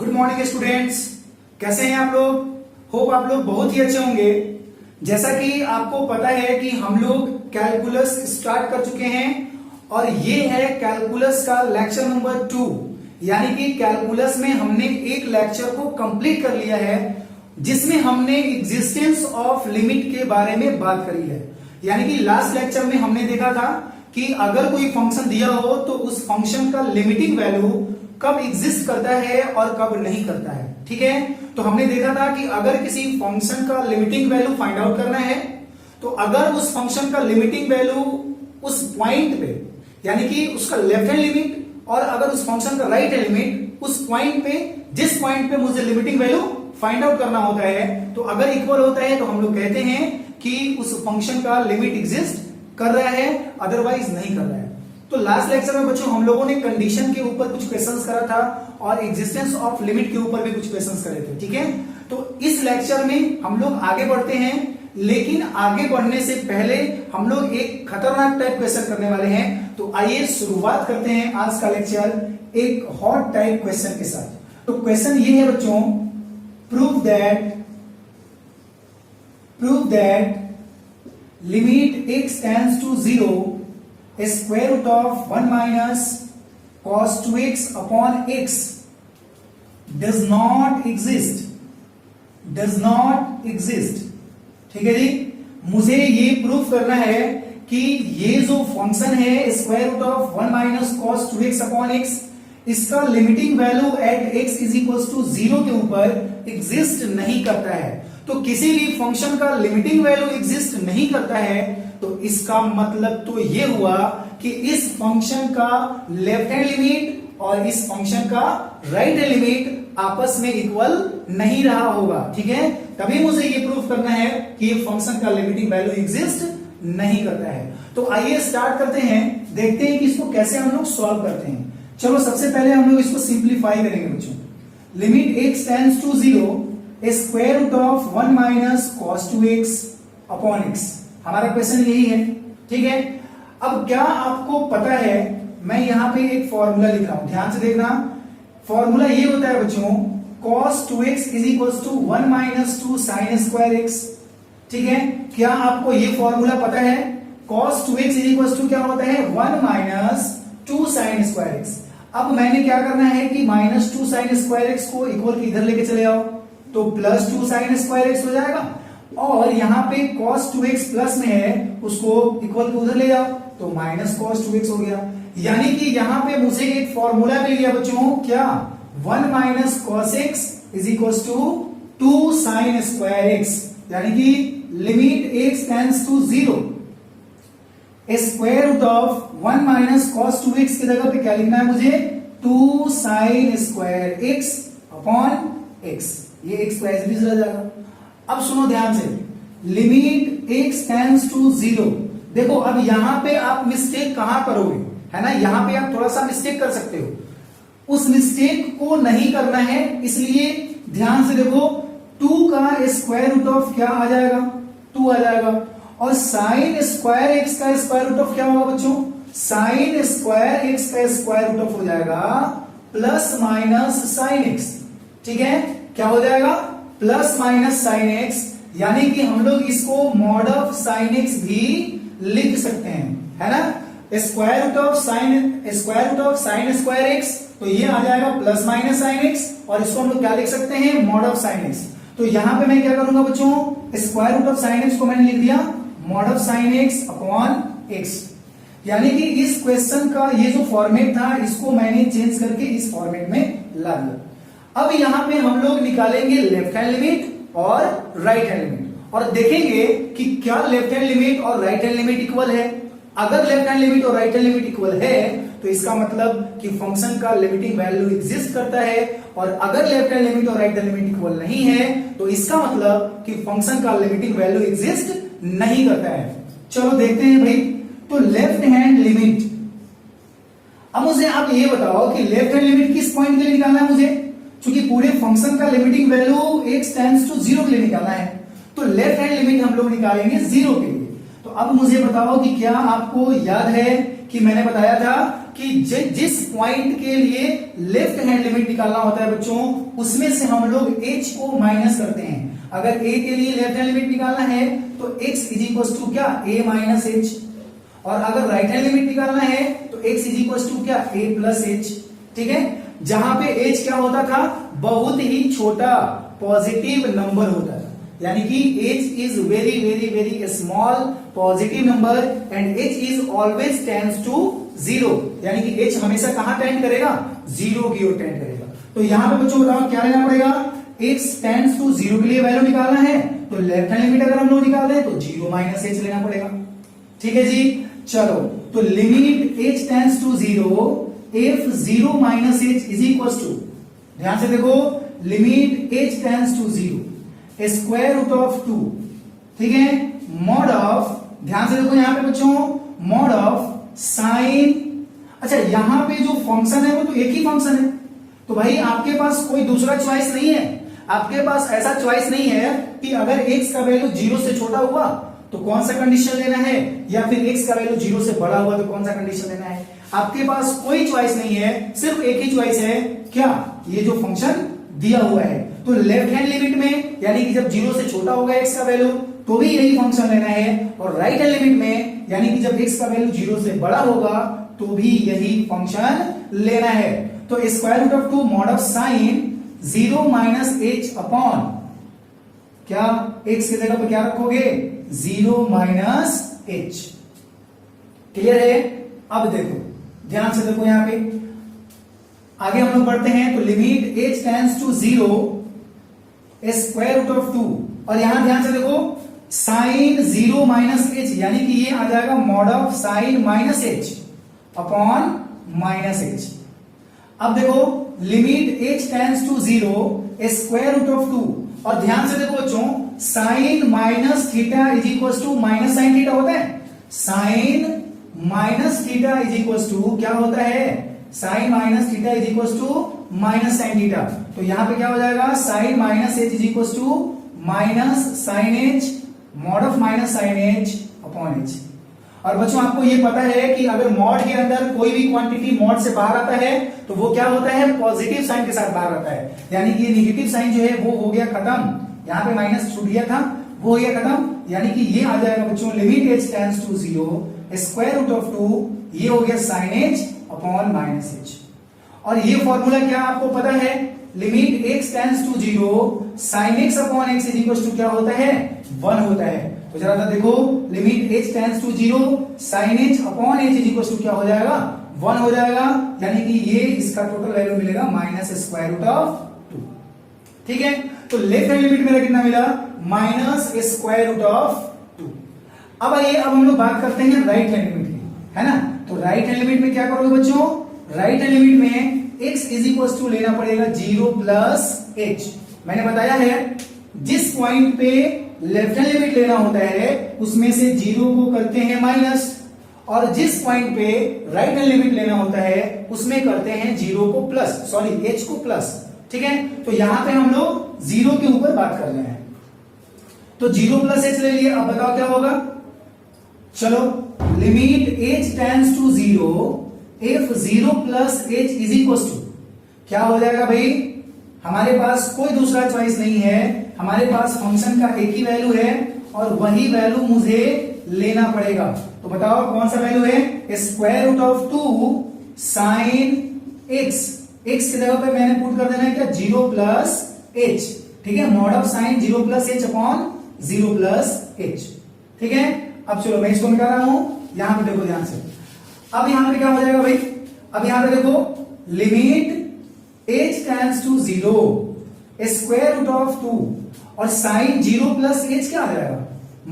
Good morning students, कैसे हैं आप लोग। होप आप लोग बहुत ही अच्छे होंगे। जैसा कि आपको पता है कि हम लोग कैलकुलस स्टार्ट कर चुके हैं और ये है कैलकुलस का लेक्चर नंबर 2। यानी कि कैलकुलस में हमने एक लेक्चर को कंप्लीट कर लिया है जिसमें हमने एग्जिस्टेंस ऑफ लिमिट के बारे में बात करी है। यानी कि लास्ट लेक्चर में हमने देखा था कि अगर कोई फंक्शन दिया हो तो उस फंक्शन का लिमिटिंग वैल्यू कब एग्जिस्ट करता है और कब नहीं करता है। ठीक है, तो हमने देखा था कि अगर किसी फंक्शन का लिमिटिंग वैल्यू फाइंड आउट करना है तो अगर उस फंक्शन का लिमिटिंग वैल्यू उस पॉइंट पे यानी कि उसका लेफ्ट हैंड लिमिट और अगर उस फंक्शन का राइट हैंड लिमिट उस पॉइंट पे जिस पॉइंट पे मुझे लिमिटिंग वैल्यू फाइंड आउट करना होता है तो अगर इक्वल होता है तो हम लोग कहते हैं कि उस फंक्शन का लिमिट एग्जिस्ट कर रहा है, अदरवाइज नहीं कर रहा है। तो लास्ट लेक्चर में बच्चों हम लोगों ने कंडीशन के ऊपर कुछ क्वेश्चंस करा था और एग्जिस्टेंस ऑफ लिमिट के ऊपर भी कुछ क्वेश्चंस करे थे। ठीक है, तो इस लेक्चर में हम लोग आगे बढ़ते हैं, लेकिन आगे बढ़ने से पहले हम लोग एक खतरनाक टाइप क्वेश्चन करने वाले हैं। तो आइए शुरुआत करते हैं आज का लेक्चर एक हॉट टाइप क्वेश्चन के साथ। तो क्वेश्चन ये है बच्चों, prove that limit x tends to 0 square root of 1 minus cos 2x upon x does not exist. ठीक है जी, मुझे ये प्रूफ करना है कि ये जो फंक्शन है square root of 1 minus cos 2x upon x इसका limiting value at x is equal to 0 के ऊपर एग्जिस्ट नहीं करता है। तो किसी भी फंक्शन का लिमिटिंग वैल्यू एग्जिस्ट नहीं करता है तो इसका मतलब तो ये हुआ कि इस फंक्शन का लेफ्ट हैंड लिमिट और इस फंक्शन का राइट हैंड लिमिट आपस में इक्वल नहीं रहा होगा। ठीक है, तभी मुझे ये प्रूफ करना है कि ये फंक्शन का लिमिटिंग वैल्यू एग्जिस्ट नहीं करता है। तो आइए स्टार्ट करते हैं, देखते हैं कि इसको कैसे हम लोग सॉल्व करते हैं। चलो सबसे पहले हम लोग इसको सिंप्लीफाई करेंगे बच्चों। Limit x tends to 0 square root of 1 minus cos 2x upon x, हमारा क्वेश्चन यही है। ठीक है, अब क्या आपको पता है, मैं यहां पे एक फॉर्मूला लिख रहा हूं, ध्यान से देखना। फॉर्मूला ये होता है बच्चों, cos 2x is equal to 1 minus 2 sin square x। ठीक है, क्या आपको ये फॉर्मूला पता है? cos 2x is equal to क्या होता है? 1 माइनस 2 sin स्क्वायर x। अब मैंने क्या करना है कि माइनस 2 sin स्क्वायर x को इक्वल के इधर लेके चले आओ तो प्लस 2 sin स्क्वायर x हो जाएगा, और यहां पे cos 2x प्लस में है उसको इक्वल को उधर ले जाओ तो माइनस cos 2x हो गया। यानी कि यहां पे मुझे एक फॉर्मूला मिल गया बच्चों, क्या? 1 minus cos x is equal to 2 sin square x। यानी कि limit x tends to 0 square root of 1 minus cos 2x की जगह पे क्या लिखना है मुझे? 2 sin square x upon x। ये x को एज इट इज रह जाएगा। अब सुनो ध्यान से, लिमिट x टेंड्स टू 0। देखो अब यहां पे आप मिस्टेक कहां करोगे, है ना, यहां पे आप थोड़ा सा मिस्टेक कर सकते हो। उस मिस्टेक को नहीं करना है, इसलिए ध्यान से देखो, 2 का स्क्वायर रूट ऑफ क्या आ जाएगा? 2 आ जाएगा, और साइन स्क्वायर x का स्क्वायर रूट ऑफ क्या होगा बच्चों? साइन स्क्वायर x का स्क्वायर रूट ऑफ हो जाएगा प्लस माइनस साइन x। ठीक है, क्या हो जाएगा? प्लस माइनस साइन x, यानी कि हम लोग इसको मॉड ऑफ साइन x भी लिख सकते हैं, है ना। Square root of sine square x, तो ये आ जाएगा प्लस माइनस साइन x, और इसको हम लोग क्या लिख सकते हैं? Mod of sine x। तो यहां पे मैं क्या करूंगा बच्चों? Square root of sine x को मैंने लिख दिया mod of sine x upon x। यानी कि इस क्वेश्चन का ये जो फॉर्मेट था इसको मैंने चेंज करके इस फॉर्मेट में ला दिया। अब यहां पे हम लोग निकालेंगे लेफ्ट हैंड लिमिट और राइट हैंड लिमिट और देखेंगे कि क्या लेफ्ट हैंड लिमिट और राइट हैंड लिमिट इक्वल है। अगर लेफ्ट हैंड लिमिट और राइट हैंड लिमिट इक्वल है तो इसका मतलब कि फंक्शन का लिमिटिंग वैल्यू एग्जिस्ट करता है, और अगर लेफ्ट हैंड लिमिट और राइट हैंड लिमिट इक्वल नहीं है तो इसका मतलब कि फंक्शन का लिमिटिंग वैल्यू एग्जिस्ट नहीं करता है। चलो देखते हैं भाई, तो लेफ्ट हैंड लिमिट, अब मुझे आप ये बताओ कि लेफ्ट हैंड लिमिट किस पॉइंट के लिए निकालना है मुझे, क्योंकि पूरे फंक्शन का limiting value x tends to 0 के लिए निकालना है, तो लेफ्ट हैंड लिमिट हम लोग निकालेंगे 0 के लिए। तो अब मुझे बताओ कि क्या आपको याद है कि मैंने बताया था कि जिस पॉइंट के लिए लेफ्ट हैंड लिमिट निकालना होता है बच्चों, उसमें से हम लोग h को माइनस करते हैं। अगर a के लिए लेफ्ट हैंड लिमिट निकालना है तो x इज इक्वल टू क्या, a माइनस h, और अगर राइट हैंड लिमिट निकालना है तो x इज इक्वल टू क्या, a प्लस h। ठीक है, जहां पे h क्या होता था, बहुत ही छोटा पॉजिटिव नंबर होता था, यानी कि h is very very very small positive number and h is always tends to 0, यानी कि h हमेशा कहां टेंड करेगा, 0 की ओर टेंड करेगा। तो यहां पे बच्चों बताओ क्या लेना पड़ेगा, x टेंड्स टू 0 के लिए वैल्यू निकालना है तो लेफ्ट हैंड लिमिट अगर हम लोग निकाल रहे हैं तो 0 माइनस h लेना पड़ेगा। ठीक है जी, चलो तो limit h tends to 0 if 0 minus h is equal to, ध्यान से देखो, limit h tends to 0 square root of 2, ठीक है, मॉड ऑफ, ध्यान से देखो यहां पे बच्चों, मॉड ऑफ साइन, अच्छा यहां पे जो फंक्शन है वो तो एक ही फंक्शन है, तो भाई आपके पास कोई दूसरा चॉइस नहीं है, आपके पास ऐसा चॉइस नहीं है कि अगर x का वैल्यू 0 से छोटा हुआ तो कौन सा कंडीशन लेना है, या फिर x का वैल्यू 0 से बड़ा हुआ तो कौन सा कंडीशन लेना है। आपके पास कोई चॉइस नहीं है, सिर्फ एक ही चॉइस है, क्या, ये जो फंक्शन दिया हुआ है। तो लेफ्ट हैंड लिमिट में, यानी कि जब 0 से छोटा होगा x का वैल्यू तो भी यही फंक्शन लेना है, और राइट हैंड लिमिट में, यानी कि जब x का वैल्यू 0 से बड़ा होगा तो भी यही फंक्शन लेना है। तो square root of 2 mod of sine 0 minus h upon, क्या x की जगह पर क्या रखोगे, 0 माइनस h। क्लियर है। अब देखो, ध्यान से देखो, यहां पे आगे हम लोग बढ़ते हैं, तो limit h tends to 0 square root of 2, और यहां ध्यान से देखो साइन 0 माइनस h, यानी कि ये आ जाएगा mod of sine minus h upon minus h। अब देखो limit h tends to 0 square root of 2, और ध्यान से देखो बच्चों, sine minus theta is equal to minus sine theta होता है, sine minus theta is equal to क्या होता है, sine minus theta is equal to minus sine theta. तो यहां पे क्या हो जाएगा, sine minus H is equal to minus sine H mod of minus sine H upon H. और बच्चों आपको ये पता है कि अगर मॉड के अंदर कोई भी क्वांटिटी मॉड से बाहर आता है तो वो क्या होता है, पॉजिटिव साइन के साथ बाहर आता है, यानी कि ये नेगेटिव साइन जो है वो हो गया खत्म, यहाँ पे माइनस छूट गया था, वो हो गया खत्म, यानी कि ये आ जाएगा बच्चों limit h tends to 0 square root of 2, ये हो गया sine h upon minus h। और ये फॉर्मूला क्या आपको पता है, limit x tends to 0 sine x upon x is equal to क्या होता है, 1 होता है। तो जरा सा देखो, limit h tends to 0 sine h upon h is equal to क्या हो जाएगा, 1 हो जाएगा, यानी कि ये इसका टोटल वैल्यू मिलेगा माइनस स्क्वायर रूट ऑफ 2। ठीक है, तो लेफ्ट हैंड लिमिट मेरा कितना मिला, माइनस स्क्वायर रूट ऑफ 2। अब आइए, अब हम लोग बात करते हैं राइट हैंड लिमिट की, है ना। तो राइट हैंड लिमिट में क्या करोगे बच्चों, राइट हैंड लिमिट में x इज इक्वल टू लेना पड़ेगा 0 प्लस h। मैंने बताया है जिस पॉइंट पे लेफ्ट हैंड लिमिट लेना होता है उसमें से 0 को करते हैं माइनस, और जिस पॉइंट पे राइट हैंड लिमिट लेना होता है उसमें करते हैं 0 को प्लस, सॉरी h को प्लस। ठीक है, तो यहां पे हम लोग 0 के ऊपर बात कर रहे हैं, तो 0 प्लस h ले लिए। अब बताओ क्या होगा, चलो limit h tends to 0 if 0 plus h is equal to क्या हो जाएगा भाई, हमारे पास कोई दूसरा चॉइस नहीं है, हमारे पास फंक्शन का एक ही वैल्यू है और वही वैल्यू मुझे लेना पड़ेगा। तो बताओ कौन सा वैल्यू है, square root of 2 sine x, x की जगह पे मैंने पुट कर देना है क्या, 0 प्लस h। ठीक है, mod of sine 0 plus h upon 0 plus h। ठीक है, अब चलो मैं इसको मिटा रहा हूं, यहां पे देखो ध्यान से। अब यहां पे क्या हो जाएगा भाई, अब यहां पे देखो limit h tends to 0 square root of 2, और साइन 0 प्लस h क्या आ जाएगा,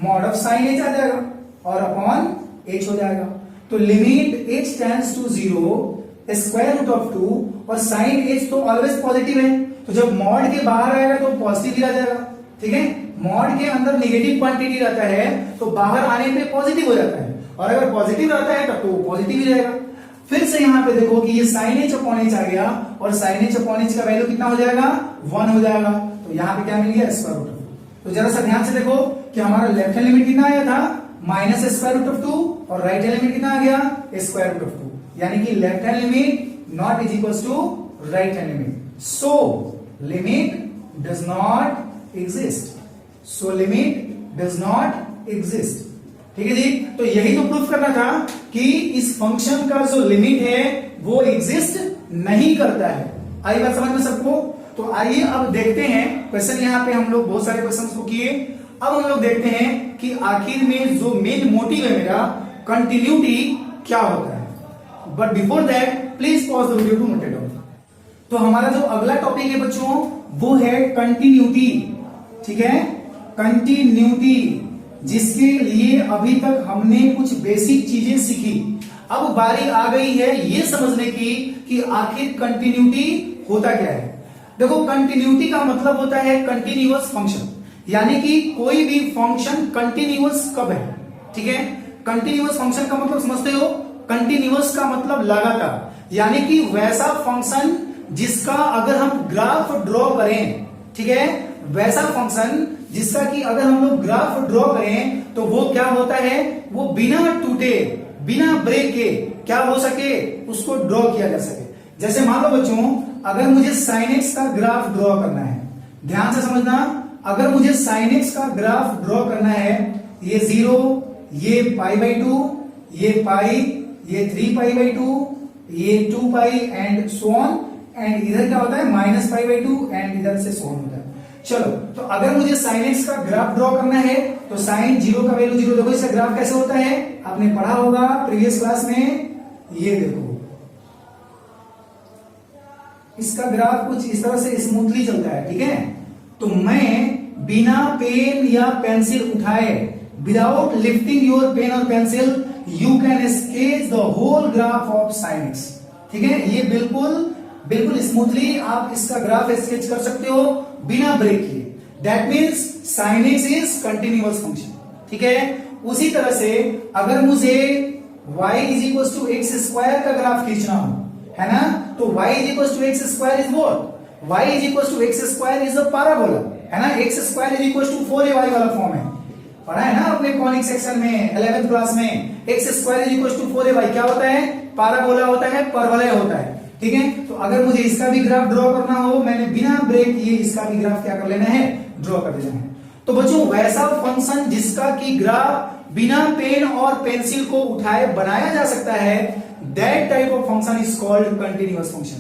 मॉड ऑफ साइन h आ जाएगा, और अपॉन h हो जाएगा। तो limit h tends to 0 square root of 2, और साइन h तो ऑलवेज पॉजिटिव है, तो जब मॉड के बाहर आएगा तो पॉजिटिव ही आ जाएगा। ठीक है, मॉड के अंदर नेगेटिव क्वांटिटी रहता है तो बाहर आने पे पॉजिटिव हो जाता है, और अगर पॉजिटिव रहता है तब तो पॉजिटिव ही रहेगा। फिर से यहां पे देखो कि ये साइन h अपॉन h आ गया, और साइन h अपॉन h का वैल्यू कितना हो जाएगा, 1 हो जाएगा। तो यहां पे क्या मिल गया, स्क्वायर रूट ऑफ 2। तो जरा सा ध्यान से देखो कि हमारा लेफ्ट हैंड लिमिट कितना आया था, माइनस स्क्वायर रूट ऑफ 2, और राइट हैंड लिमिट कितना आ गया, स्क्वायर रूट ऑफ 2। यानी कि left hand limit not is equal to right hand limit. So limit does not exist, so limit does not exist. ठीक है जी, तो यही तो प्रूफ करना था कि इस फंक्शन का जो लिमिट है वो एग्जिस्ट नहीं करता है। आई बात समझ में सबको? तो आइए अब देखते हैं क्वेश्चन, यहां पे हम लोग बहुत सारे क्वेश्चंस को किए। अब हम लोग देखते हैं कि आखिर में जो मेन मोटिव है मेरा, कंटिन्यूटी क्या होता है। But before that please pause the video to note it down. तो हमारा जो अगला टॉपिक है बच्चों वो है कंटिन्यूटी। ठीक है, कंटिन्यूटी, जिसके लिए अभी तक हमने कुछ बेसिक चीजें सीखी। अब बारी आ गई है ये समझने की कि आखिर कंटिन्यूटी होता क्या है। देखो, कंटिन्यूटी का मतलब होता है कंटिन्यूअस फंक्शन, यानी कि कोई भी फंक्शन कंटिन्यूअस कब है। ठीक है, कंटिन्यूअस फंक्शन का मतलब समझते हो? कंटिन्यूअस का मतलब लगातार, यानी कि वैसा फंक्शन जिसका अगर हम ग्राफ ड्रॉ करें, ठीक है, वैसा फंक्शन जिसका कि अगर हम लोग ग्राफ ड्रॉ करें तो वो क्या होता है, वो बिना टूटे बिना ब्रेक के क्या हो सके, उसको ड्रॉ किया जा सके। जैसे मान लो बच्चों, अगर मुझे sin x का ग्राफ ड्रॉ करना है, ध्यान से समझना, अगर मुझे sin x का ग्राफ ड्रॉ करना है, ये 0, ये π/2, ये पाई, ये 3π/2, ये 2π एंड सो ऑन, एंड इधर क्या होता है -π/2 एंड इधर से सो ऑन होता है। चलो, तो अगर मुझे sin x का ग्राफ ड्रॉ करना है तो sin 0 का वैल्यू 0, देखो इसका ग्राफ कैसे होता है, आपने पढ़ा होगा प्रीवियस क्लास में। ये देखो, इसका ग्राफ कुछ इस तरह से स्मूथली चलता है। ठीक है, तो मैं बिना पेन या पेंसिल उठाए, विदाउट लिफ्टिंग योर पेन और pencil, you can sketch the whole graph of sin x। ठीक है, ये बिल्कुल स्मूथली आप इसका ग्राफ स्केच कर सकते हो बिना ब्रेक किए। That means sin x is continuous function. ठीक है, उसी तरह से अगर मुझे y is equal to x square का ग्राफ खींचना हो, है ना, तो y is equal to x square is what, y is equal to x square is a parabola, है ना। X square is equal to 4ay वाला फॉर्म है, पढ़ा है ना अपने कॉनिक सेक्शन में 11th क्लास में। X square is equal to 4ay क्या होता है, पैराबोला होता है, परवलय होता है। ठीक है, तो अगर मुझे इसका भी ग्राफ ड्रॉ करना हो, मैंने बिना ब्रेक किए इसका भी ग्राफ क्या कर लेना है, ड्रॉ कर देना है। तो बच्चों, वैसा फंक्शन जिसका की ग्राफ बिना पेन और पेंसिल को उठाए बनाया जा सकता है, that type of function is called continuous function.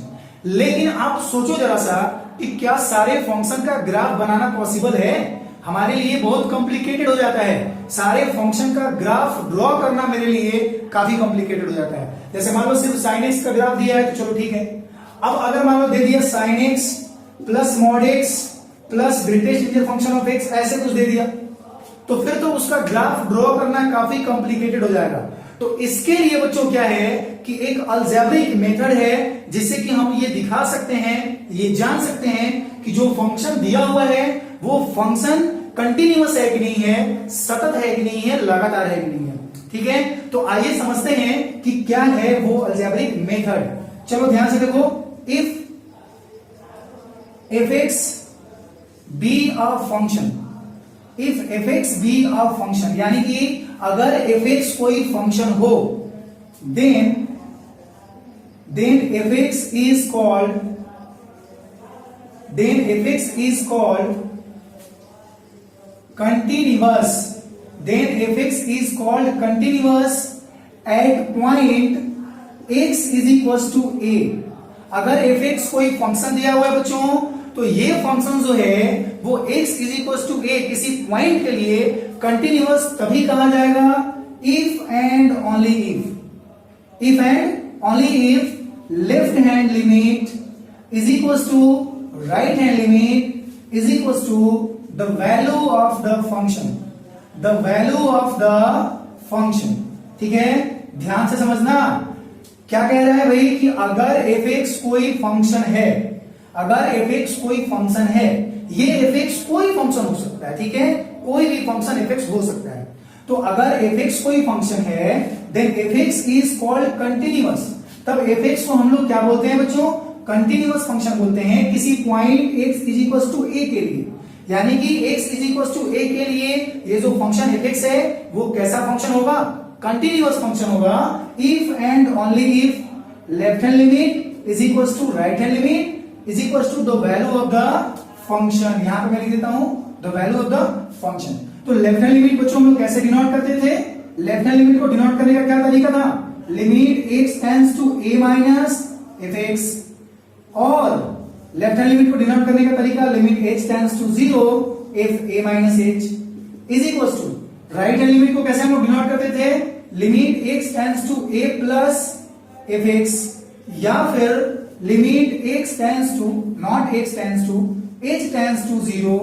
लेकिन आप सोचो जरा सा कि क्या सारे फंक्शन का ग्राफ बनाना पॉसिबल है? हमारे लिए बहुत कॉम्प्लिकेटेड हो जाता है, सारे फंक्शन का ग्राफ ड्रॉ करना मेरे लिए काफी कॉम्प्लिकेटेड हो जाता है। जैसे मान लो सिर्फ sin x का ग्राफ दिया है तो चलो ठीक है। अब अगर मान लो दे दिया sin x plus mod x plus greatest integer function of x, ऐसे कुछ दे दिया, तो फिर तो उसका ग्राफ ड्रॉ करना काफी कॉम्प्लिकेटेड हो जाएगा। तो इसके लिए बच्चों क्या है कि एक अलजेब्रिक मेथड है जिससे कि हम ये दिखा सकते हैं, ये जान सकते हैं कि जो फंक्शन दिया हुआ है वो फंक्शन कंटिन्यूअस है कि नहीं है, सतत है कि नहीं है, लगातार है कि नहीं है। ठीक है, तो आइए समझते हैं कि क्या है वो अलजेब्रिक मेथड। चलो ध्यान से देखो, if fx be a function, if fx be a function, यानी कि अगर fx कोई फंक्शन हो, then fx is called continuous, then fx is called continuous at point x is equals to a। अगर fx कोई फंक्शन दिया हुआ है बच्चों, तो ये फंक्शन जो है वो x is equals to a किसी पॉइंट के लिए कंटिन्यूअस तभी कहा जाएगा if and only if left hand limit is equals to right hand limit is equals to the value of the function। ठीक है, ध्यान से समझना, क्या कह रहा है भाई कि अगर fx कोई फंक्शन है, अगर fx कोई फंक्शन है, ये fx कोई फंक्शन हो सकता है। ठीक है, कोई भी फंक्शन fx हो सकता है। तो अगर fx कोई फंक्शन है, then fx is called continuous. तब fx को हम लोग क्या बोलते हैं बच्चों, कंटिन्यूअस फंक्शन बोलते हैं किसी point x is equal to a के लिए। यानी कि x is equal to a के लिए ये जो फंक्शन fx है वो कैसा फंक्शन होगा, कंटिन्यूअस फंक्शन होगा, if and only if left hand limit is equal to right hand limit is equal to the value of the function. यहां पे मैं लिख देता हूं the value of the function. तो लेफ्ट हैंड लिमिट बच्चों हम लोग कैसे डिनोट करते थे? लेफ्ट हैंड लिमिट को डिनोट करने का क्या तरीका था? Limit x tends to a minus fx, और लेफ्ट हैंड लिमिट को डिनोट करने का तरीका limit h tends to 0 if a minus h is equal to right hand limit को कैसे हम लोग डिनोट करते थे? Limit x tends to a plus fx, या फिर limit x tends to not x tends to h tends to 0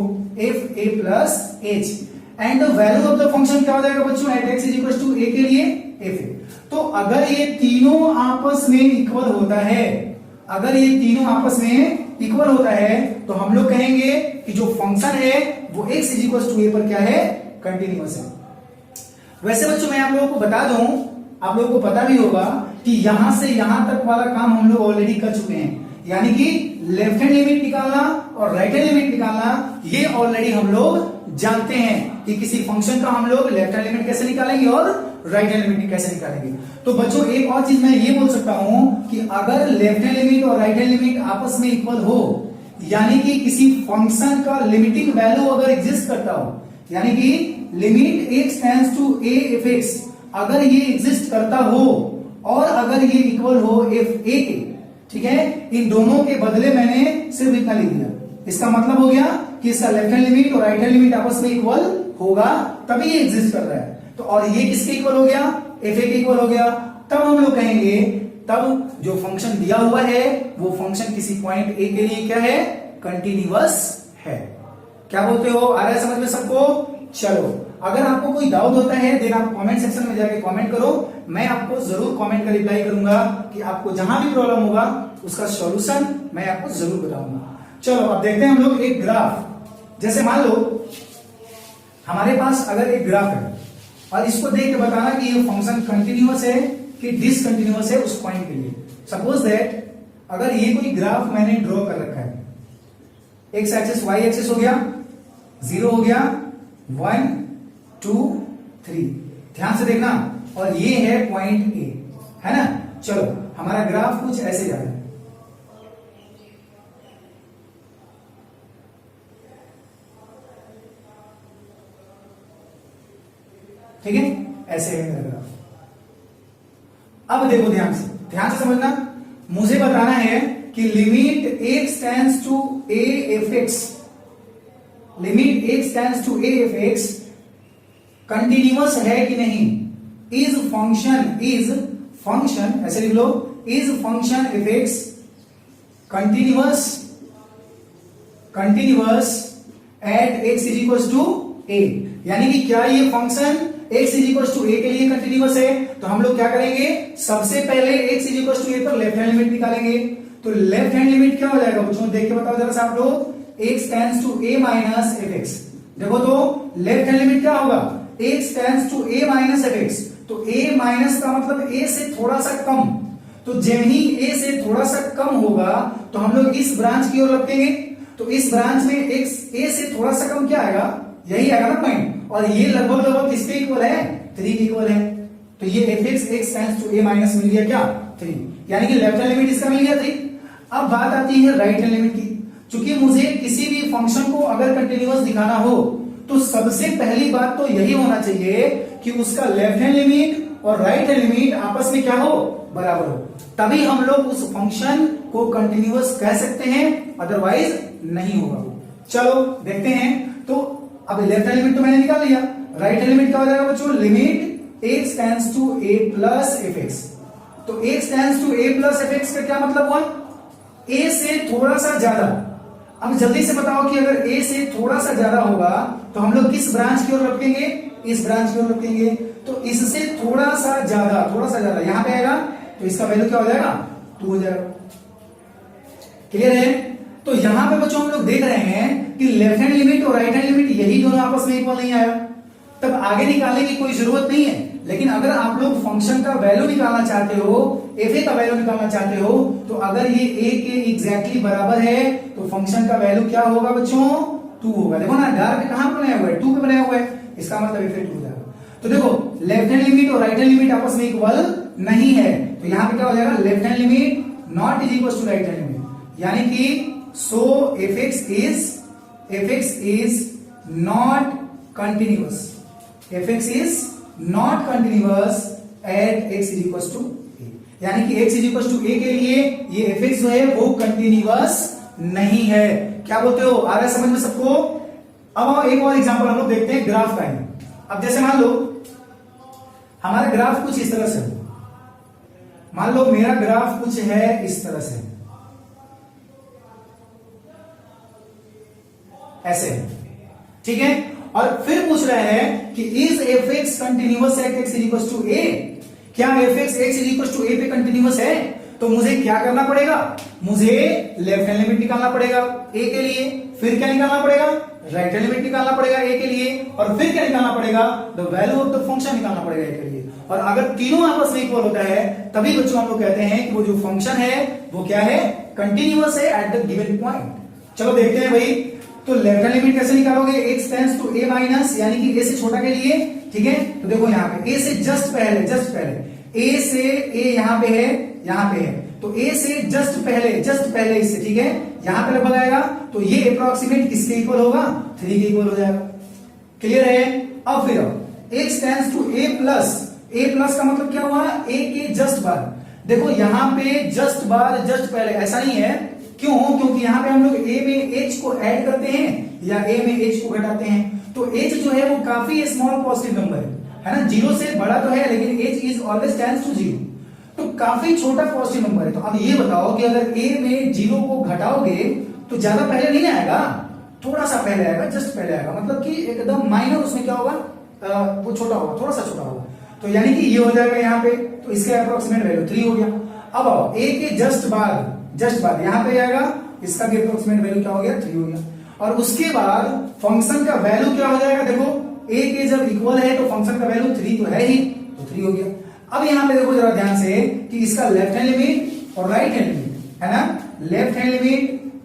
if a plus h, and the value of the function क्या हो जाएगा बच्चों? At x is equal to a के लिए fa। तो अगर ये तीनों आपस में इक्वल होता है, अगर ये तीनों आपस में इक्वल होता है, तो हम लोग कहेंगे कि जो फंक्शन है वो x is equal to a पर क्या है? कंटिन्यूअस है। वैसे बच्चों मैं आप लोगों को बता दूं, आप लोगों को पता भी होगा कि यहां से यहां तक वाला काम हम लोग ऑलरेडी कर चुके हैं, यानी कि लेफ्ट हैंड लिमिट निकालना और राइट हैंड लिमिट निकालना ये ऑलरेडी हम लोग जानते हैं कि किसी फंक्शन का हम लोग लेफ्ट हैंड लिमिट कैसे निकालेंगे और राइट हैंड लिमिट कैसे निकालेंगे। तो बच्चों एक और चीज मैं ये बोल सकता हूं कि अगर लेफ्ट हैंड लिमिट और राइट हैंड लिमिट आपस में इक्वल हो, यानी कि किसी फंक्शन का लिमिटिंग वैल्यू अगर एग्जिस्ट करता हो, यानी कि limit x tends to a if x अगर ये एग्जिस्ट करता हो और अगर ये इक्वल हो if a के, ठीक है, इन दोनों के बदले मैंने सिर्फ इतना लिख दिया, इसका मतलब हो गया कि इसका लेफ्ट हैंड लिमिट और राइट हैंड लिमिट आपस में इक्वल होगा तभी ये एग्जिस्ट कर रहा है। तो और ये किसके इक्वल हो गया? f a के इक्वल हो गया। तब हम लोग कहेंगे, तब जो फंक्शन दिया हुआ है वो फंक्शन किसी पॉइंट a के लिए क्या है? कंटिन्यूअस है। क्या बोलते हो? आ रहा है समझ में सबको? चलो, अगर आपको कोई डाउट होता है देन आप कमेंट सेक्शन में जाके कमेंट करो, मैं आपको जरूर कमेंट का रिप्लाई करूंगा कि आपको जहां भी प्रॉब्लम होगा उसका सॉल्यूशन मैं आपको जरूर बताऊंगा। चलो अब देखते हैं हम लोग एक ग्राफ। जैसे मान लो हमारे पास अगर एक ग्राफ है और इसको देख के बताना कि ये फंक्शन कंटिन्यूअस है कि डिसकंटिन्यूअस है उस पॉइंट के लिए। सपोज दैट अगर ये कोई ग्राफ मैंने ड्रॉ कर रखा है, एक्स एक्सिस वाई एक्सिस हो गया, 0 हो गया, 1 2 3, ध्यान से देखना, और ये है पॉइंट ए, है ना। चलो हमारा ग्राफ कुछ ऐसे जा रहा है, ठीक है, ऐसे है मेरा ग्राफ। अब देखो ध्यान से समझना, मुझे बताना है कि limit x tends to a f x, limit x tends to a f x continuous है कि नहीं। इज फंक्शन ऐसे लिख लो, is function f x continuous at x is equal to a, यानी कि क्या ये function x is equal to a के लिए कंटिन्यूअस है। तो हम लोग क्या करेंगे, सबसे पहले x is equal to a पर लेफ्ट हैंड लिमिट निकालेंगे। तो लेफ्ट हैंड लिमिट क्या हो जाएगा बच्चों, देख के बताओ जरा सा आप लोग, x tends to a minus F X. देखो तो लेफ्ट हैंड लिमिट क्या होगा, x tends to a minus F X. तो a माइनस का मतलब a से थोड़ा सा कम, तो जब ही a से थोड़ा सा कम होगा तो हम लोग इस ब्रांच की ओर लपकेंगे। तो इस ब्रांच में x a से थोड़ा सा कम क्या आएगा, यही आएगा ना पॉइंट, और ये लगभग किसके इक्वल है, 3 के इक्वल है। तो ये f x x tends to a minus मिल गया क्या, 3, यानी कि लेफ्ट हैंड लिमिट इसका मिल गया 3। अब बात आती है राइट हैंड लिमिट की। चूंकि मुझे किसी भी फंक्शन को अगर कंटिन्यूअस दिखाना हो तो सबसे पहली बात तो यही होना चाहिए कि उसका लेफ्ट हैंड लिमिट और राइट हैंड लिमिट आपस में क्या हो, बराबर हो, तभी हम लोग उस फंक्शन को कंटिन्यूअस कह सकते हैं, अदरवाइज नहीं होगा। चलो देखते हैं। तो अब लेफ्ट हैंड लिमिट तो मैंने निकाल लिया, राइट हैंड लिमिट क्या हो जाएगा बच्चों, limit x tends to a plus F X. तो x tends to a plus F X का क्या मतलब हुआ, a से थोड़ा सा ज्यादा। अब जल्दी से बताओ कि अगर a से थोड़ा सा ज्यादा होगा तो हम लोग किस ब्रांच की ओर लपकेंगे, इस ब्रांच की ओर लपकेंगे। तो इससे थोड़ा सा ज्यादा यहां पे आएगा, तो इसका वैल्यू क्या हो जाएगा, 2 हो जाएगा। क्लियर है। तो यहां पे बच्चों हम लोग देख रहे हैं कि लेफ्ट हैंड लिमिट और राइट हैंड लिमिट यही दोनों आपस में इक्वल नहीं आया, तब आगे निकालने की कोई जरूरत नहीं है। लेकिन अगर आप लोग फंक्शन का वैल्यू निकालना चाहते हो, एफ ए का वैल्यू निकालना चाहते हो, तो अगर ये a के एग्जैक्टली बराबर है तो फंक्शन का वैल्यू क्या होगा बच्चों, 2 होगा। देखो ना डायरेक्ट कहां पर बनाया हुआ है, 2 पे बनाया हुआ है, इसका मतलब एफ ए 2 हो जाएगा। तो देखो लेफ्ट हैंड लिमिट और राइट हैंड लिमिट आपस में इक्वल नहीं है, तो तो यहां पे क्या हो जाएगा, left hand limit not is equal to right hand limit, यानी कि सो fx is not continuous, fx is not continuous at x is equal to a, यानी कि x is equal to a के लिए ये fx जो है वो कंटिन्यूअस नहीं है। क्या बोलते हो, आ रहा है समझ में सबको? अब एक और एग्जांपल हम लोग देखते हैं ग्राफ का है। अब जैसे मान लो हमारा ग्राफ कुछ इस तरह से हो, मान लो मेरा ग्राफ कुछ है इस तरह से, ऐसे, ठीक है। और फिर पूछ रहे हैं कि is f x continuous at x equal to a, क्या f x x equal to a पे कंटिन्यूअस है? तो मुझे क्या करना पड़ेगा, मुझे लेफ्ट हैंड लिमिट निकालना पड़ेगा ए के लिए, फिर क्या निकालना पड़ेगा, राइट हैंड लिमिट निकालना पड़ेगा ए के लिए, और फिर क्या निकालना पड़ेगा, the value of the function निकालना पड़ेगा ए के लिए। और अगर तीनों आपस में इक्वल होता है तभी बच्चों हम लोग कहते हैं कि वो जो फंक्शन है वो क्या है, कंटिन्यूअस है एट द गिवन पॉइंट। चलो देखते हैं भाई, तो लेफ्ट हैंड लिमिट कैसे निकालोगे, x tends to a minus, यानी कि a से छोटा के लिए, ठीक है। तो देखो यहाँ पे a से जस्ट पहले a से a यहाँ पे है, तो a से जस्ट पहले इससे, ठीक है, यहाँ पे लगभग आएगा, तो ये अप्रोक्सीमेट किसके इक्वल होगा, 3 के इक्वल हो जाएगा। क्लियर है? अब फिर x tends to a plus का मतलब क्या हुआ, a के जस्ट बाद। देखो यहाँ पे जस्ट पहले ऐसा नहीं है, क्यों? क्योंकि यहाँ पे हम लोग a में h को ऐड करते हैं या a में h को घटाते हैं, तो h जो है वो काफी स्मॉल पॉजिटिव नंबर है ना, 0 से बड़ा तो है लेकिन h is always tends to 0, तो काफी छोटा पॉजिटिव नंबर है। तो अब ये बताओ कि अगर a में 0 को घटाओगे तो ज्यादा पहले नहीं आएगा, थोड़ा सा पहले आएगा, जस्ट पहले आएगा, मतलब कि एकदम माइनर उसमें क्या होगा, वो छोटा होगा, थोड़ा सा छोटा होगा। तो यानी कि ये हो जाएगा यहाँ पे, तो इसका अप्रोक्सीमेट वैल्यू 3 हो गया। अब आओ a के जस्ट बाद यहां पे आएगा, इसका अप्रोक्सीमेट वैल्यू क्या हो गया, 3 हो गया। और उसके बाद फंक्शन का वैल्यू क्या हो जाएगा, देखो a के जब इक्वल है तो फंक्शन का वैल्यू 3 तो है ही, तो 3 हो गया। अब यहां पे देखो जरा ध्यान से कि इसका लेफ्ट हैंड लिमिट और राइट हैंड लिमिट है ना, left hand limit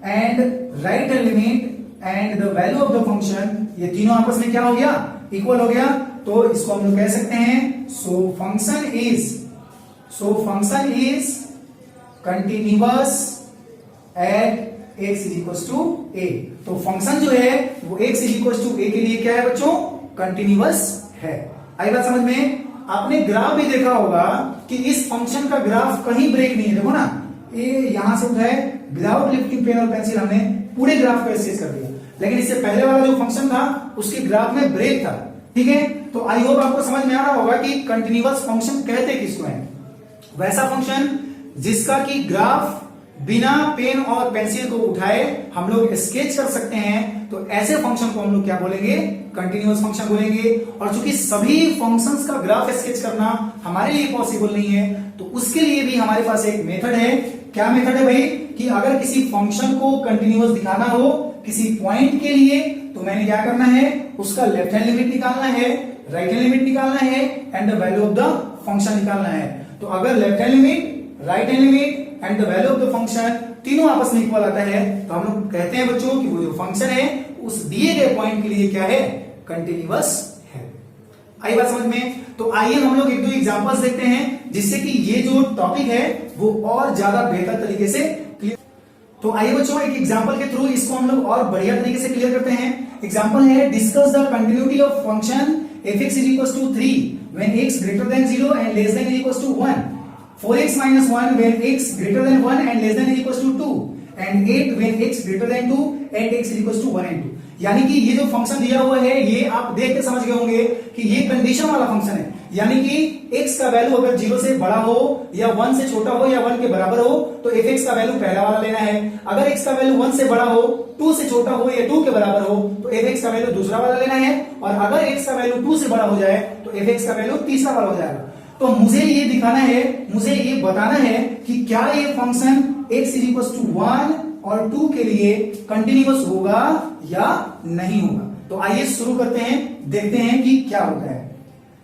and right hand limit and the value of the function, ये तीनों आपस में क्या हो गया, इक्वल हो गया। तो इसको हम लोग कह सकते हैं so function is continuous at x is equal to a। तो फंक्शन जो है वो x is equal to a के लिए क्या है बच्चों, कंटिन्यूअस है। आई बात समझ में? आपने ग्राफ भी देखा होगा कि इस फंक्शन का ग्राफ कहीं ब्रेक नहीं है, देखो ना, ये यहां से उठाए विदाउट लिफ्टिंग पेन और पेंसिल हमने पूरे ग्राफ को स्केच कर दिया, लेकिन इससे पहले वाला जो फंक्शन था उसके ग्राफ में ब्रेक था, ठीक है। तो आई होप आपको समझ में आ रहा होगा कि कंटिन्यूअस फंक्शन कहते किसको है, वैसा फंक्शन जिसका कि ग्राफ बिना पेन और पेंसिल को उठाए हम लोग स्केच कर सकते हैं, तो ऐसे फंक्शन को हम लोग क्या बोलेंगे, कंटिन्यूअस फंक्शन बोलेंगे। और चूंकि सभी फंक्शंस का ग्राफ स्केच करना हमारे लिए पॉसिबल नहीं है, तो उसके लिए भी हमारे पास एक मेथड है। क्या मेथड है भाई, कि अगर किसी फंक्शन को कंटिन्यूअस दिखाना हो किसी पॉइंट के लिए, तो मैंने क्या करना है, उसका लेफ्ट हैंड लिमिट निकालना है, राइट हैंड लिमिट निकालना है and the value of the function निकालना है। तो अगर left hand limit, right hand limit and the value of the function तीनों आपस में इक्वल आता है, तो हम लोग कहते हैं बच्चों कि वो जो फंक्शन है उस दिए गए पॉइंट के लिए क्या है, कंटिन्यूअस है। आई बात समझ में? तो आइए हम लोग एक दो एग्जांपल्स देखते हैं जिससे कि ये जो टॉपिक है वो और ज्यादा बेहतर तरीके से क्लियर। तो आइए बच्चों एक एग्जांपल के थ्रू इसको हम लोग और बढ़िया तरीके से क्लियर करते हैं। एग्जांपल है, discuss the continuity of function f(x) = 3 when x greater than 0 and less than or equals to 1, 4x minus 1 when x greater than 1 and less than or equals to 2, and 8 when x greater than 2 and x equals to 1 and 2। यानी कि ये जो function दिया हुआ है ये आप देख के समझ गए होंगे कि ये कंडीशन वाला फंक्शन है, यानी कि x का वैल्यू अगर 0 से बड़ा हो या 1 से छोटा हो या 1 के बराबर हो तो f(x) का वैल्यू पहला वाला लेना है। अगर x का वैल्यू 1 से बड़ा हो, 2 से छोटा हो या 2 के बराबर हो तो f(x) का वैल्यू दूसरा वाला लेना है, और अगर x का वैल्यू 2 से बड़ा हो जाए तो f(x) का वैल्यू तीसरा वाला हो जाएगा। तो मुझे ये दिखाना है, मुझे ये बताना है कि क्या ये फंक्शन x = 1 और 2 के लिए कंटिन्यूअस होगा या नहीं होगा। तो आइए शुरू करते हैं, देखते हैं कि क्या होता है।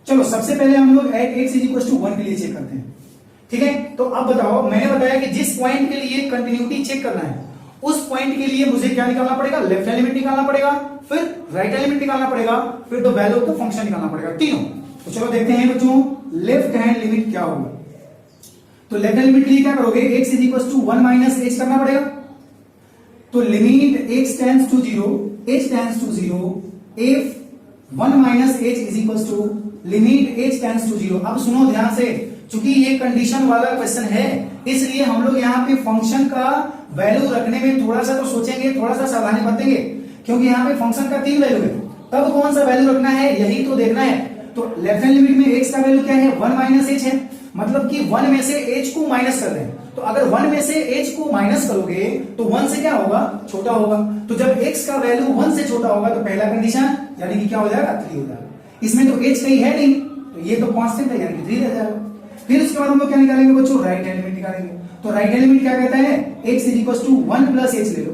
चलो सबसे पहले हम लोग एट x = 1 के लिए चेक करते हैं, ठीक है। तो अब बताओ, मैंने बताया कि जिस पॉइंट के लिए कंटिन्यूटी चेक करना है उस पॉइंट के लिए मुझे क्या निकालना पड़ेगा, लेफ्ट हैंड लिमिट निकालना पड़ेगा, फिर राइट हैंड लिमिट निकालना पड़ेगा, फिर the value of the function निकालना पड़ेगा, तीनों। तो चलो देखते हैं बच्चों लेफ्ट हैंड लिमिट क्या होगा। तो लेफ्ट हैंड लिमिट के लिए क्या करोगे, x is equal to 1 minus h करना पड़ेगा। तो limit x tends to 0, h tends to 0 if 1 minus h is equal to limit h tends to 0। अब सुनो ध्यान से, चूंकि ये कंडीशन वाला क्वेश्चन है इसलिए हम लोग यहाँ पे फंक्शन का वैल्यू रखने में थोड़ा सा तो सोचेंगे, थोड़ा सा सावधानी बरतेंगे, क्योंकि यहाँ पे फंक्शन का 3 वैल्यू है, तब कौन सा वैल्यू रखना है यही तो देखना है। तो लेफ्ट हैंड लिमिट में x का वैल्यू क्या है, 1 माइनस h है, मतलब कि 1 में से h को माइनस कर रहे हैं। तो अगर 1 में से h को माइनस करोगे तो 1 से क्या होगा, छोटा होगा। तो जब x का वैल्यू 1 से छोटा होगा तो पहला कंडीशन यानी कि क्या हो जाएगा, 3 हो जाएगा। इसमें तो h कहीं है नहीं, तो ये तो कांस्टेंट है यानी कि 3 रह जाएगा। फिर उसके बाद हम लोग क्या निकालेंगे बच्चों, राइट हैंड लिमिट निकालेंगे। तो राइट हैंड लिमिट क्या कहता है, x is equal to 1 plus h ले लो।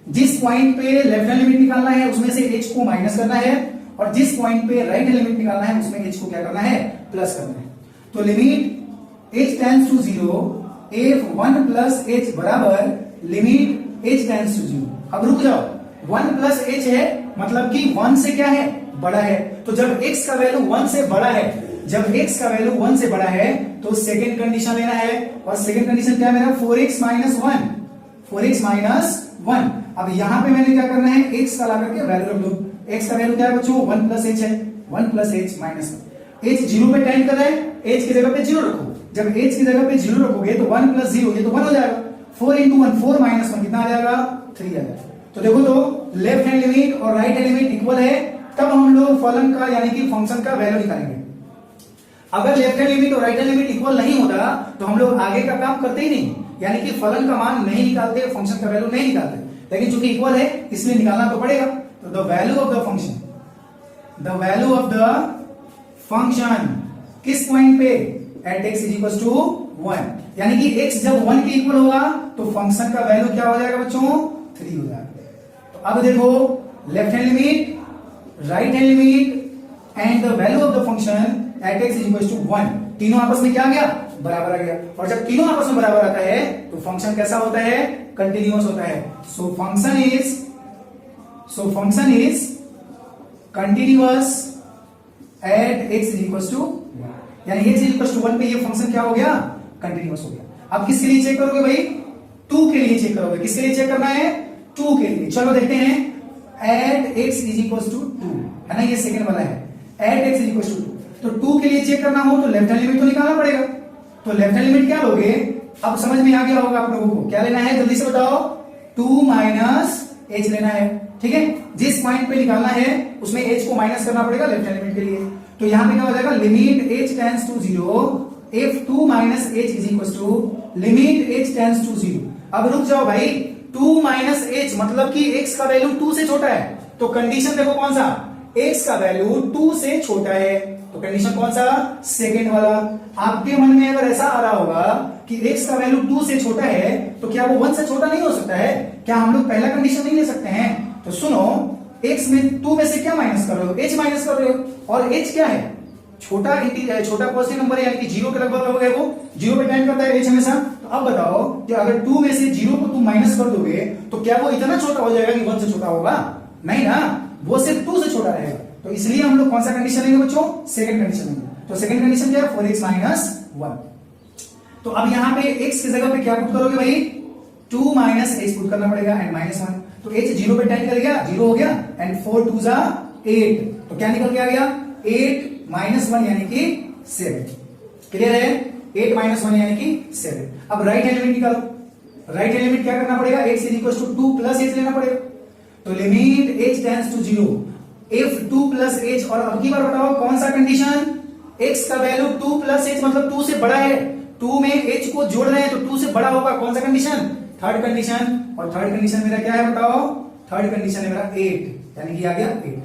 जिस पॉइंट पे लेफ्ट हैंड लिमिट निकालना है उसमें से h को माइनस करना है, और जिस पॉइंट पे राइट हैंड लिमिट निकालना है उसमें h को क्या करना है, प्लस करना है। तो limit h tends to 0 if 1 plus h बराबर लिमिट h टेंड्स टू 0। अब रुक जाओ, 1 प्लस h है मतलब कि 1 से क्या है, बड़ा है। तो जब x का वैल्यू 1 से बड़ा है, जब x का वैल्यू 1 से बड़ा है तो सेकंड कंडीशन लेना है, और सेकंड कंडीशन क्या है मेरा, 4x माइनस 1, 4x माइनस 1। अब यहां पे मैंने क्या करना है, x का ला करके वैल्यू रख दो। x का वैल्यू क्या है बच्चों, 1 प्लस h है, 1 प्लस h माइनस 1। h 0 पे टेंड कर रहा है, h की जगह पे 0 रखो। जब h की जगह पे 0 रखोगे तो 1 प्लस 0 ये तो 1 हो जाएगा। 4 इंटू 1 4 माइनस 1 कितना आ जाएगा, 3 आ जाएगा। तो देखो तो लेफ्ट हैंड लिमिट और राइट हैंड लिमिट इक्वल है, तब हम लोग फलन का यानी कि फंक्शन का वैल्यू निकालेंगे। अगर लेफ्ट हैंड लिमिट और राइट हैंड लिमिट इक्वल नहीं होता तो हम लोग आगे का काम करते ही नहीं, यानी कि फलन का मान नहीं निकालते, फंक्शन का वैल्यू नहीं निकालते। लेकिन चूंकि इक्वल है इसलिए निकालना तो पड़ेगा। तो the value of the function, the value of the function किस पॉइंट पे, at x is equal to 1, यानी कि x जब 1 के इक्वल होगा तो फंक्शन का वैल्यू क्या हो जाएगा बच्चों, 3 हो जाएगा। तो अब देखो left hand limit, right hand limit and the value of the function at x is equal to 1, तीनों आपस में क्या आ गया, बराबर आ गया। और जब तीनों आपस में बराबर आता है तो फंक्शन कैसा होता है, कंटिन्यूअस होता है। So function is continuous at x is equal to 1, यानी x इज इक्वल टू 1 पे ये फंक्शन क्या हो गया, कंटिन्यूअस हो गया। अब किसके लिए चेक करोगे भाई, 2 के लिए चेक करोगे। किसके लिए चेक करना है, 2 के लिए। चलो देखते हैं, at x is equal to 2 है ना, ये सेकंड वाला है, at x is equal to 2। तो 2 के लिए चेक करना हो तो लेफ्ट हैंड लिमिट तो निकालना पड़ेगा। तो लेफ्ट हैंड लिमिट क्या लोगे, अब समझ में आ गया होगा आप लोगों को, क्या लेना है जल्दी से बताओ, 2 माइनस h लेना है। ठीक है, जिस पॉइंट पे निकालना है उसमें h को माइनस करना पड़ेगा लेफ्ट हैंड लिमिट के लिए। तो यहां पे क्या हो जाएगा, limit h tends to 0 if 2 minus h is equal to limit h tends to 0। अब रुक जाओ भाई, 2 माइनस h मतलब कि x का वैल्यू 2 से छोटा है। तो कंडीशन देखो कौन सा, x का वैल्यू 2 से छोटा है, तो कंडीशन कौन सा, सेकंड वाला। आपके मन में अगर ऐसा आ रहा होगा कि x का वैल्यू 2 से छोटा है तो क्या वो 1 से छोटा नहीं हो सकता है, क्या हम लोग पहला कंडीशन नहीं ले सकते हैं। तो सुनो, x में 2 में से क्या माइनस कर रहे हो, h माइनस कर रहे हो, और h क्या है, छोटा छोटा पॉजिटिव नंबर है, यानी कि 0 के लगभग हो गया, वो 0 पे टेंड करता है h हमेशा। तो अब बताओ कि अगर 2 में से 0 को तुम माइनस कर दोगे तो क्या वो इतना छोटा हो जाएगा कि 1 से छोटा होगा, नहीं ना, वो सिर्फ 2 से छोटा रहेगा। तो इसलिए हम लोग कौन सा कंडीशन लेंगे बच्चों, सेकंड कंडीशन लेंगे। तो सेकंड कंडीशन क्या है, 4x माइनस 1। तो अब यहां पे x की जगह पे क्या पुट करोगे भाई, 2 माइनस h पुट करना पड़ेगा एंड माइनस 1। तो h 0 पे टेंड कर गया, 0 हो गया, एंड 4 2 जा 8, तो क्या निकल के आ गया, 8 माइनस 1 यानी कि 7। क्लियर है, 8 माइनस 1 यानी कि 7। अब राइट हैंड लिमिट निकालो। राइट हैंड लिमिट क्या करना पड़ेगा, x is equal to 2 plus h लेना पड़ेगा। तो limit h tends to 0 if 2 plus h, और अब की बार बताओ कौन सा कंडीशन, x का वैल्यू 2 प्लस h मतलब 2 से बड़ा है, 2 में h को जोड़ रहे हैं तो 2 से बड़ा होगा, कौन सा कंडीशन, थर्ड कंडीशन। और थर्ड कंडीशन मेरा क्या है बताओ, थर्ड कंडीशन है मेरा 8, यानी कि आ गया 8।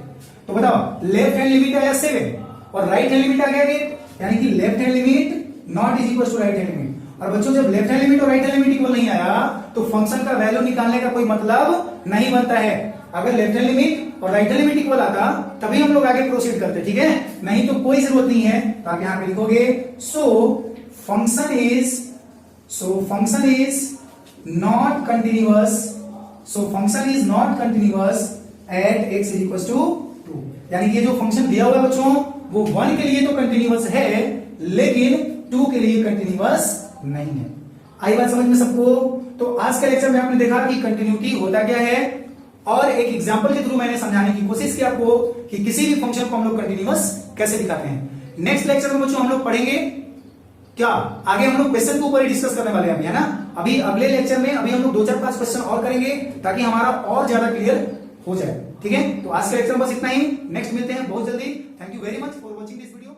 तो बताओ लेफ्ट हैंड लिमिट आया 7 और राइट हैंड लिमिट आ गया 8, यानी कि left hand limit not is equal to right hand limit. और बच्चों जब लेफ्ट हैंड लिमिट और राइट हैंड लिमिट इक्वल नहीं आया तो फंक्शन का वैल्यू निकालने का कोई मतलब नहीं बनता है। अगर लेफ्ट हैंड लिमिट और राइट हैंड लिमिट इक्वल आता तभी हम लोग आगे प्रोसीड करते, ठीक है, नहीं तो कोई जरूरत नहीं है। तो आप यहां पे लिखोगे, so function is not continuous, at x is equal to 2, यानी कि जो फंक्शन दिया हुआ बच्चों वो 1 के लिए तो कंटिन्यूअस है लेकिन 2 के लिए कंटिन्यूअस नहीं है। आई बात समझ में सबको? तो आज के लेक्चर में आपने देखा कि कंटिन्यूटी होता क्या है और एक एग्जांपल के थ्रू मैंने समझाने की कोशिश की आपको कि किसी भी फंक्शन को हम लोग कंटिन्यूअस कैसे दिखाते हैं। नेक्स्ट लेक्चर में बच्चों हम लोग पढ़ेंगे क्या, आगे हम लोग क्वेश्चन के ऊपर ही डिस्कस करने वाले हैं, है ना। अभी अगले लेक्चर में अभी हम लोग 2-4-5 क्वेश्चन और करेंगे ताकि हमारा और ज्यादा क्लियर हो जाए। ठीक है, तो आज के लेक्चर में बस इतना ही। नेक्स्ट मिलते हैं बहुत जल्दी। Thank you very much for watching this video.